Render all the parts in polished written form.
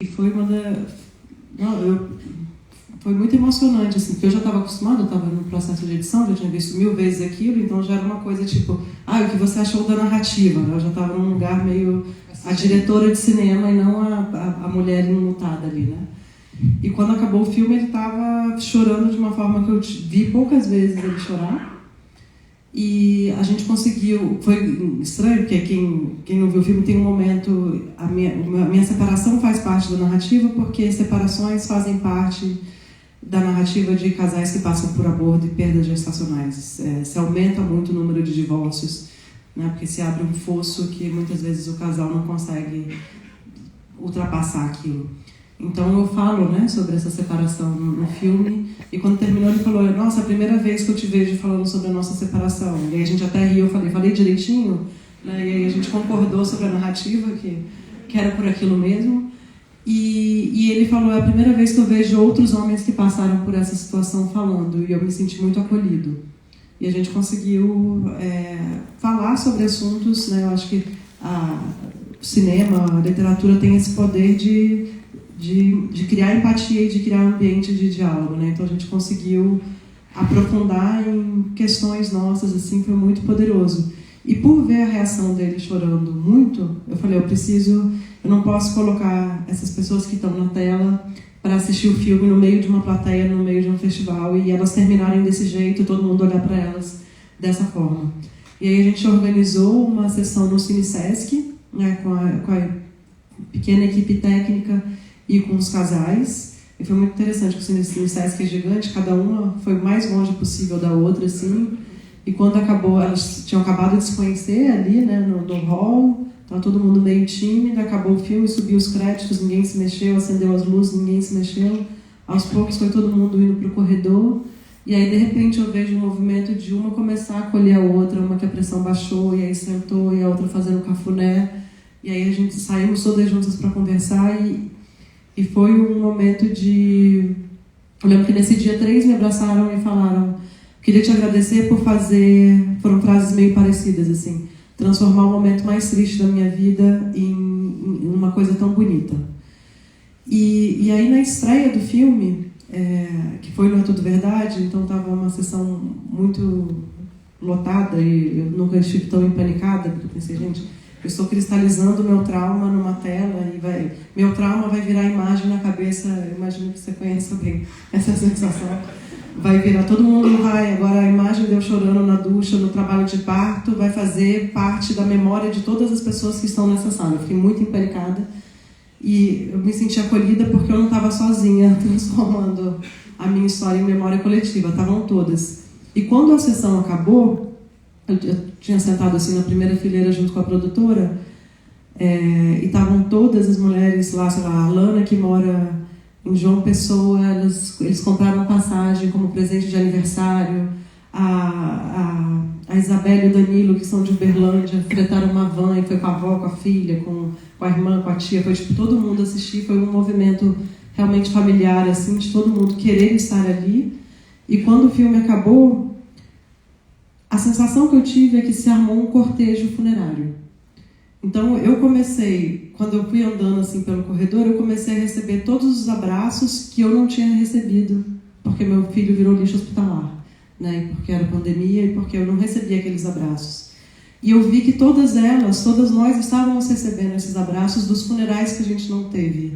E foi foi muito emocionante, assim, porque eu já estava acostumada, eu estava no processo de edição, já tinha visto 1000 vezes aquilo, então já era uma coisa tipo, o que você achou da narrativa? Eu já estava num lugar meio a diretora de cinema e não a mulher imutada ali, né? E quando acabou o filme, ele estava chorando de uma forma que eu vi poucas vezes ele chorar. E a gente conseguiu, foi estranho, porque quem não viu o filme tem um momento, a minha separação faz parte da narrativa, porque separações fazem parte da narrativa de casais que passam por aborto e perdas gestacionais. Se aumenta muito o número de divórcios, né, porque se abre um fosso que muitas vezes o casal não consegue ultrapassar aquilo. Então eu falo, né, sobre essa separação no filme, e quando terminou ele falou, nossa, a primeira vez que eu te vejo falando sobre a nossa separação. E aí a gente até riu, eu falei direitinho, né, e aí a gente concordou sobre a narrativa, que era por aquilo mesmo. E ele falou, é a primeira vez que eu vejo outros homens que passaram por essa situação falando, e eu me senti muito acolhido. E a gente conseguiu falar sobre assuntos, né, eu acho que o cinema, a literatura tem esse poder de criar empatia e de criar um ambiente de diálogo, né? Então a gente conseguiu aprofundar em questões nossas, assim, foi muito poderoso. E por ver a reação dele chorando muito, eu falei, eu não posso colocar essas pessoas que estão na tela para assistir o filme no meio de uma plateia, no meio de um festival, e elas terminarem desse jeito, todo mundo olhar para elas dessa forma. E aí a gente organizou uma sessão no Cine Sesc, né, com a pequena equipe técnica e com os casais. E foi muito interessante, porque o Cine Sesc é gigante, cada uma foi o mais longe possível da outra, assim. E quando acabou, elas tinham acabado de se conhecer ali, né, no hall, estava todo mundo meio tímido, acabou o filme, subiu os créditos, ninguém se mexeu, acendeu as luzes, ninguém se mexeu. Aos poucos foi todo mundo indo para o corredor. E aí, de repente, eu vejo o movimento de uma começar a acolher a outra, uma que a pressão baixou, e aí sentou, e a outra fazendo cafuné. E aí a gente saímos todas juntas para conversar, e foi um momento de... Eu lembro que nesse dia 3 me abraçaram e falaram, queria te agradecer por fazer... Foram frases meio parecidas, assim, transformar o momento mais triste da minha vida em uma coisa tão bonita. E aí, na estreia do filme, que foi No É Tudo Verdade, então estava uma sessão muito lotada, e eu nunca estive tão empanicada, porque eu pensei, gente, eu estou cristalizando meu trauma numa tela, e meu trauma vai virar imagem na cabeça, eu imagino que você conheça bem essa sensação. Vai virar, todo mundo vai, agora a imagem de eu chorando na ducha, no trabalho de parto, vai fazer parte da memória de todas as pessoas que estão nessa sala. Eu fiquei muito empanicada e eu me senti acolhida porque eu não estava sozinha transformando a minha história em memória coletiva, estavam todas. E quando a sessão acabou, eu tinha sentado assim na primeira fileira junto com a produtora, e estavam todas as mulheres lá, sei lá, a Alana, que mora em João Pessoa, eles compraram passagem como presente de aniversário, a Isabela e o Danilo, que são de Uberlândia, fretaram uma van e foi com a avó, com a filha, com a irmã, com a tia, foi tipo todo mundo assistir, foi um movimento realmente familiar, assim, de todo mundo querer estar ali. E quando o filme acabou, a sensação que eu tive é que se armou um cortejo funerário. Então eu comecei, quando eu fui andando assim pelo corredor, eu comecei a receber todos os abraços que eu não tinha recebido, porque meu filho virou lixo hospitalar, né? E porque era pandemia e porque eu não recebia aqueles abraços. E eu vi que todas nós estávamos recebendo esses abraços dos funerais que a gente não teve.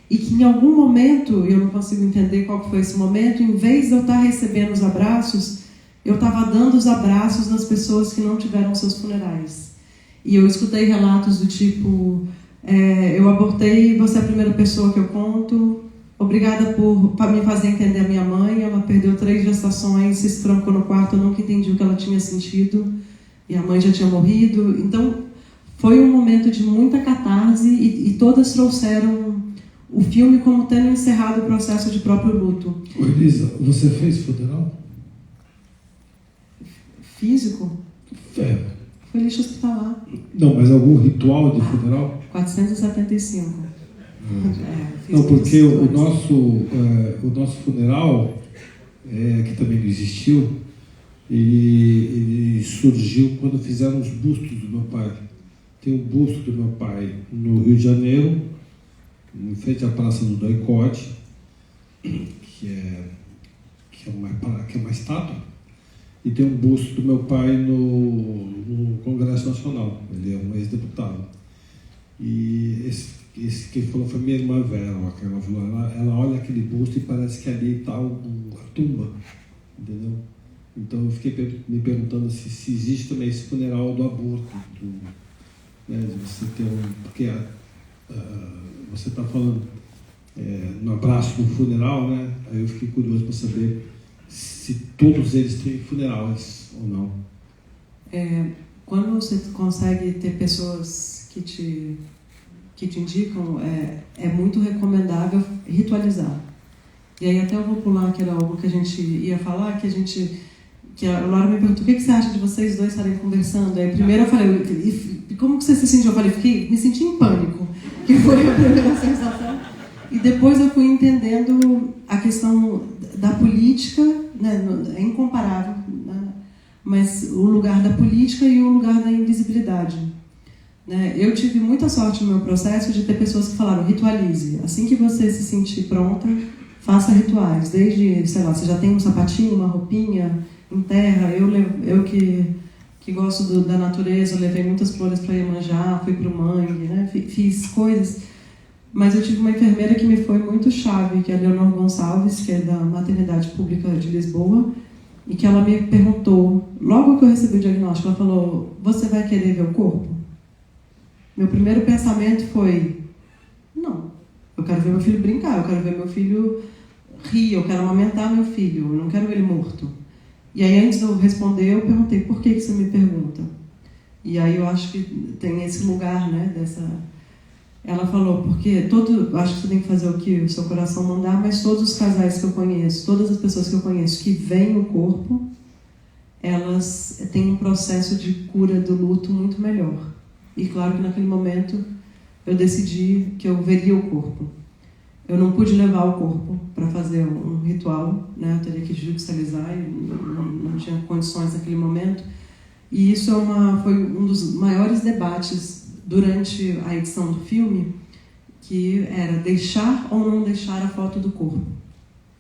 E que em algum momento, eu não consigo entender qual foi esse momento, em vez de eu estar recebendo os abraços, eu estava dando os abraços nas pessoas que não tiveram seus funerais. E eu escutei relatos do tipo, eu abortei, você é a primeira pessoa que eu conto, obrigada por me fazer entender a minha mãe, ela perdeu 3 gestações, se trancou no quarto, eu nunca entendi o que ela tinha sentido, e a mãe já tinha morrido. Então, foi um momento de muita catarse, e todas trouxeram o filme como tendo encerrado o processo de próprio luto. Ô Elisa, você fez funeral? Físico? Foi lixo hospitalar. Não, mas algum ritual de funeral? 475. Não, porque o nosso funeral, que também não existiu, ele surgiu quando fizeram os bustos do meu pai. Tem um busto do meu pai no Rio de Janeiro, em frente à Praça do Doicode, que é uma estátua, e tem um busto do meu pai no Congresso Nacional. Ele é um ex-deputado. E esse quem falou foi minha irmã Vera. Ela olha aquele busto e parece que ali está a tumba, entendeu? Então eu fiquei me perguntando se existe também esse funeral do aborto, né, de você ter porque você está falando no abraço do funeral, né? Aí eu fiquei curioso para saber se todos eles têm funerais ou não. Quando você consegue ter pessoas que te indicam, é muito recomendável ritualizar. E aí até eu vou pular aquele algo que a gente ia falar, que a Laura me perguntou: o que você acha de vocês dois estarem conversando? Aí primeiro eu falei: e como que você se sentiu? Eu falei: me senti em pânico, que foi a primeira sensação. E depois eu fui entendendo a questão da política, né, é incomparável, né, mas o lugar da política e o lugar da invisibilidade. Né? Eu tive muita sorte no meu processo de ter pessoas que falaram: ritualize. Assim que você se sentir pronta, faça rituais. Desde, sei lá, você já tem um sapatinho, uma roupinha, enterra. Eu que gosto da natureza, levei muitas flores para Iemanjá, fui para o mangue, né? Fiz coisas. Mas eu tive uma enfermeira que me foi muito chave, que é a Leonor Gonçalves, que é da Maternidade Pública de Lisboa, e que ela me perguntou, logo que eu recebi o diagnóstico, ela falou: você vai querer ver o corpo? Meu primeiro pensamento foi: não, eu quero ver meu filho brincar, eu quero ver meu filho rir, eu quero amamentar meu filho, eu não quero ele morto. E aí, antes de eu responder, eu perguntei: por que você me pergunta? E aí eu acho que tem esse lugar, né, Ela falou: porque eu acho que você tem que fazer o que o seu coração mandar, mas todos os casais que eu conheço, todas as pessoas que eu conheço que veem o corpo, elas têm um processo de cura do luto muito melhor. E claro que naquele momento eu decidi que eu veria o corpo. Eu não pude levar o corpo para fazer um ritual, né? Eu teria que judicializar e não tinha condições naquele momento. E isso foi um dos maiores debates durante a edição do filme, que era deixar ou não deixar a foto do corpo.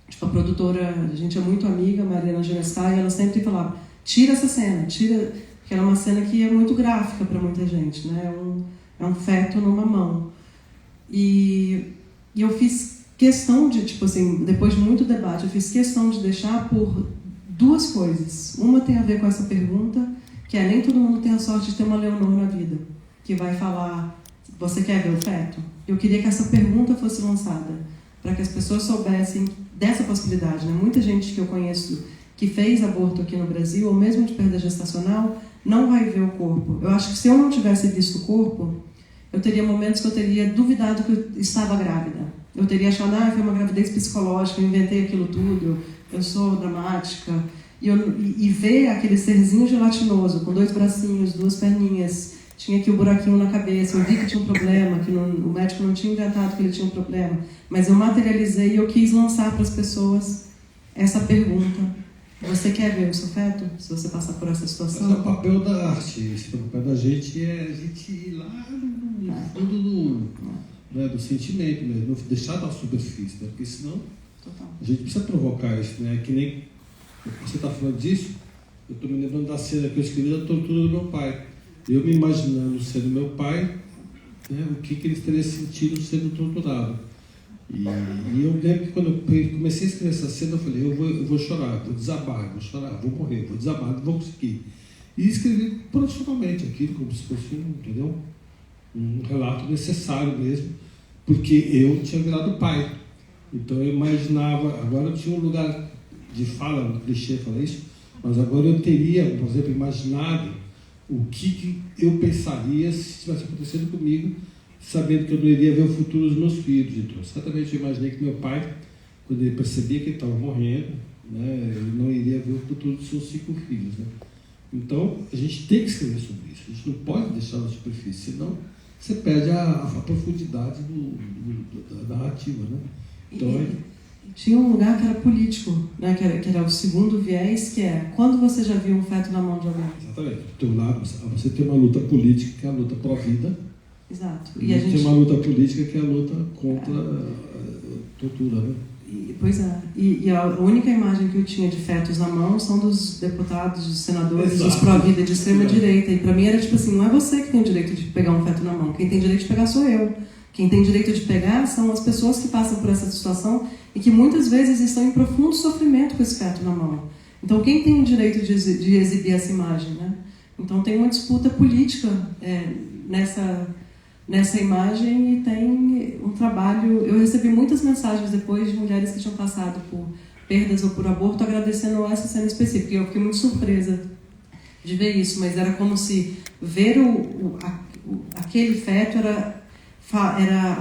Tipo, a produtora, a gente é muito amiga, Mariana Genescai, ela sempre falava: tira essa cena, tira, porque era uma cena que é muito gráfica para muita gente, né? É um feto numa mão. E eu fiz questão de, tipo assim, depois de muito debate, eu fiz questão de deixar por duas coisas. Uma tem a ver com essa pergunta, que é: nem todo mundo tem a sorte de ter uma Leonor na vida, que vai falar: você quer ver o feto? Eu queria que essa pergunta fosse lançada, para que as pessoas soubessem dessa possibilidade. Né? Muita gente que eu conheço que fez aborto aqui no Brasil, ou mesmo de perda gestacional, não vai ver o corpo. Eu acho que se eu não tivesse visto o corpo, eu teria momentos que eu teria duvidado que eu estava grávida. Eu teria achado: foi uma gravidez psicológica, eu inventei aquilo tudo, eu sou dramática. E ver aquele serzinho gelatinoso, com 2 bracinhos, 2 perninhas, tinha aqui o buraquinho na cabeça, eu vi que tinha um problema, que o médico não tinha inventado que ele tinha um problema, mas eu materializei e eu quis lançar para as pessoas essa pergunta: você quer ver o seu feto, se você passar por essa situação? Mas é o papel da arte, o papel da gente é a gente ir lá no fundo do sentimento mesmo, não deixar da superfície, né? Porque senão a gente precisa provocar isso, né? Que nem você está falando disso, eu estou me lembrando da cena que eu escrevi da tortura do meu pai. Eu me imaginando sendo meu pai, né, o que ele teria sentido sendo torturado. E eu lembro que quando eu comecei a escrever essa cena, eu falei: eu vou chorar, vou desabar, vou chorar, vou morrer, vou desabar, não vou conseguir. E escrevi profissionalmente aquilo, como se fosse um relato necessário mesmo, porque eu tinha virado pai. Então eu imaginava, agora eu tinha um lugar de fala, no clichê falar isso, mas agora eu teria, por exemplo, imaginado o que eu pensaria se estivesse acontecendo comigo, sabendo que eu não iria ver o futuro dos meus filhos. Então, certamente eu imaginei que meu pai, quando ele percebia que ele estava morrendo, né, ele não iria ver o futuro dos seus 5 filhos. Né? Então, a gente tem que escrever sobre isso. A gente não pode deixar na superfície, senão você perde a profundidade da narrativa. Né? Então, tinha um lugar que era político, né? que era o segundo viés, que é: quando você já viu um feto na mão de alguém? Exatamente. Do teu lado, você tem uma luta política, que é a luta pró-vida, Exato. E a gente tem uma luta política que é a luta contra a tortura, né? Pois é. E a única imagem que eu tinha de fetos na mão são dos deputados, dos senadores, dos pró-vida de extrema-direita. E para mim era tipo assim, não é você que tem o direito de pegar um feto na mão. Quem tem direito de pegar sou eu. Quem tem direito de pegar são as pessoas que passam por essa situação e que muitas vezes estão em profundo sofrimento com esse feto na mão. Então quem tem o direito de exibir essa imagem, né? Então tem uma disputa política nessa imagem e tem um trabalho... Eu recebi muitas mensagens depois de mulheres que tinham passado por perdas ou por aborto agradecendo essa cena específica. E eu fiquei muito surpresa de ver isso, mas era como se ver aquele feto era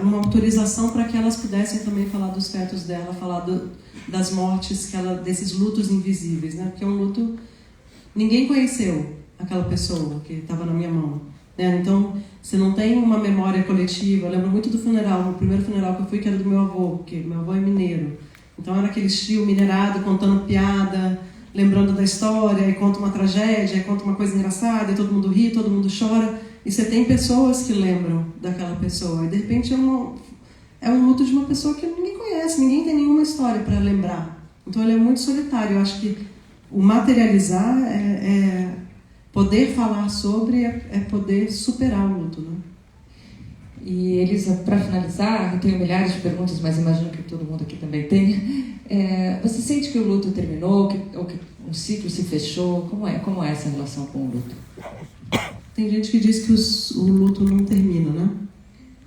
uma autorização para que elas pudessem também falar dos fetos dela, falar das mortes, desses lutos invisíveis, né? Porque é um luto... Ninguém conheceu aquela pessoa que estava na minha mão. Então, você não tem uma memória coletiva. Eu lembro muito do funeral, o primeiro funeral que eu fui, que era do meu avô, porque meu avô é mineiro. Então, era aquele tio minerado contando piada, lembrando da história, e conta uma tragédia, e conta uma coisa engraçada, e todo mundo ri, todo mundo chora. E você tem pessoas que lembram daquela pessoa. E, de repente, é um luto de uma pessoa que ninguém conhece, ninguém tem nenhuma história para lembrar. Então, ele é muito solitário. Eu acho que o materializar poder falar sobre é poder superar o luto, né? E, Elisa, para finalizar, eu tenho milhares de perguntas, mas imagino que todo mundo aqui também tenha. Você sente que o luto terminou, ou que um ciclo se fechou? Como é essa relação com o luto? Tem gente que diz que o luto não termina, né?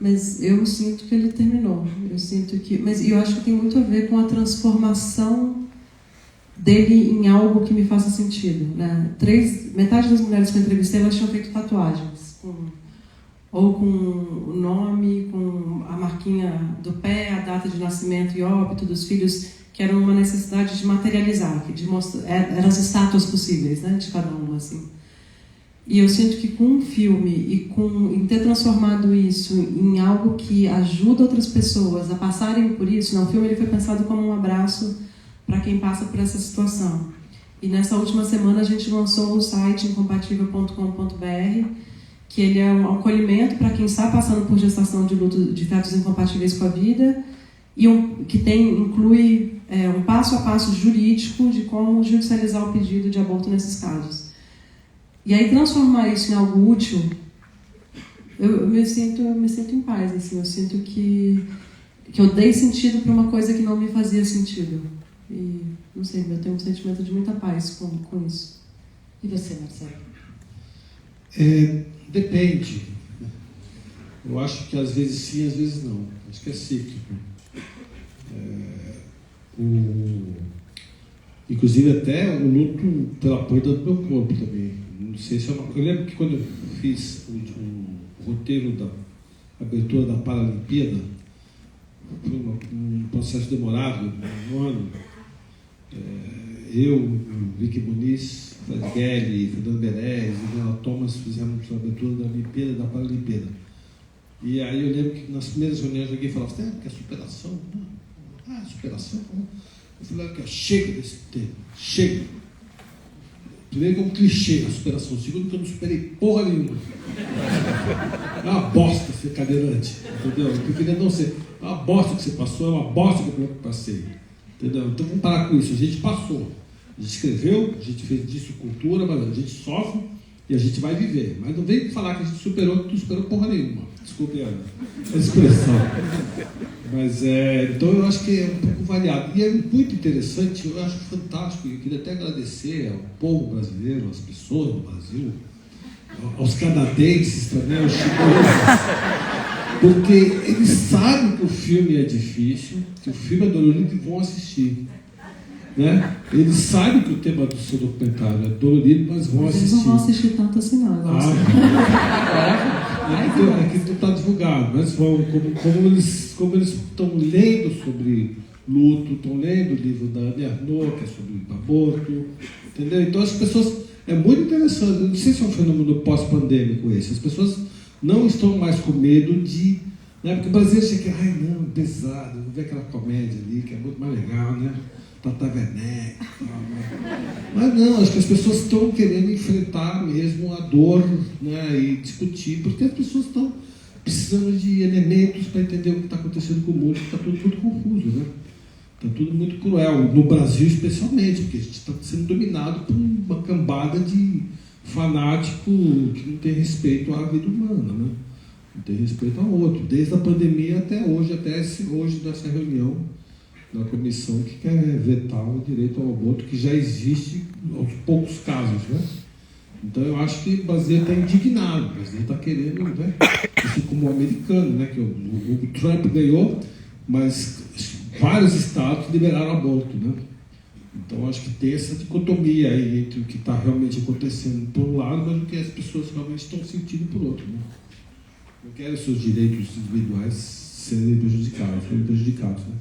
Mas eu sinto que ele terminou. Mas eu acho que tem muito a ver com a transformação dele em algo que me faça sentido, né? Metade das mulheres que eu entrevistei, elas tinham feito tatuagens, ou com o nome, com a marquinha do pé, a data de nascimento e óbito dos filhos, que era uma necessidade de materializar, de mostrar, eram as estátuas possíveis, né, de cada uma, assim. E eu sinto que com um filme e em ter transformado isso em algo que ajuda outras pessoas a passarem por isso, o filme ele foi pensado como um abraço para quem passa por essa situação. E nessa última semana a gente lançou o site incompatível.com.br, que ele é um acolhimento para quem está passando por gestação de luto de fetos incompatíveis com a vida, e que inclui um passo a passo jurídico de como judicializar o pedido de aborto nesses casos. E aí transformar isso em algo útil, eu me sinto em paz, assim, eu sinto que eu dei sentido para uma coisa que não me fazia sentido. E, não sei, eu tenho um sentimento de muita paz com isso. E você, Marcelo? Depende. Eu acho que às vezes sim, às vezes não. Acho que é cíclico. Inclusive até o luto pela perda do meu corpo também. Não sei se eu lembro que quando eu fiz o roteiro da abertura da Paralimpíada, foi um processo demorado, um ano. Eu, Vicky Muniz, Fred Gelli, Fernando Berez e Nela Thomas fizemos a abertura da Olimpíada, da Paralimpíada. E aí eu lembro que nas primeiras reuniões alguém falava, que é superação? Não. Superação? Eu falei, chega desse termo, chega. Primeiro como clichê a superação, segundo que eu não superei porra nenhuma. É uma bosta ser cadeirante, entendeu? Eu preferia não ser. É uma bosta que você passou, é uma bosta que eu passei. Entendeu? Então vamos parar com isso. A gente passou, a gente escreveu, a gente fez disso cultura, mas a gente sofre e a gente vai viver. Mas não vem falar que a gente superou, que tu superou porra nenhuma. Desculpe a expressão. Mas então eu acho que é um pouco variado. E é muito interessante, eu acho fantástico, eu queria até agradecer ao povo brasileiro, às pessoas do Brasil, aos canadenses também, aos chineses. Porque eles sabem que o filme é difícil, que o filme é dolorido e vão assistir. Né? Eles sabem que o tema do seu documentário é dolorido, mas vão assistir. Eles não vão assistir tanto assim, não. Aqui não está divulgado, mas vão, como eles estão lendo sobre luto, estão lendo o livro da Anne Arnaud, que é sobre aborto, entendeu? Então as pessoas, é muito interessante, eu não sei se é um fenômeno pós-pandêmico esse, as pessoas não estão mais com medo de, né, porque o brasileiro chega aqui, não, pesado, vou ver aquela comédia ali, que é muito mais legal, né? Tata Werneck, mas não, acho que as pessoas estão querendo enfrentar mesmo a dor, né, e discutir, porque as pessoas estão precisamos de elementos para entender o que está acontecendo com o mundo, que está tudo muito confuso, né? Está tudo muito cruel, no Brasil especialmente, porque a gente está sendo dominado por uma cambada de fanático que não tem respeito à vida humana, né? Não tem respeito ao outro, desde a pandemia até hoje nessa reunião da comissão que quer vetar o direito ao aborto, que já existe aos poucos casos, né? Então eu acho que o brasileiro está indignado, o brasileiro está querendo, né? Assim como o americano, né? Que o Trump ganhou, mas vários estados liberaram aborto, né? Então acho que tem essa dicotomia aí entre o que está realmente acontecendo por um lado, mas o que as pessoas realmente estão sentindo por outro, né? Não querem seus direitos individuais serem prejudicados, né?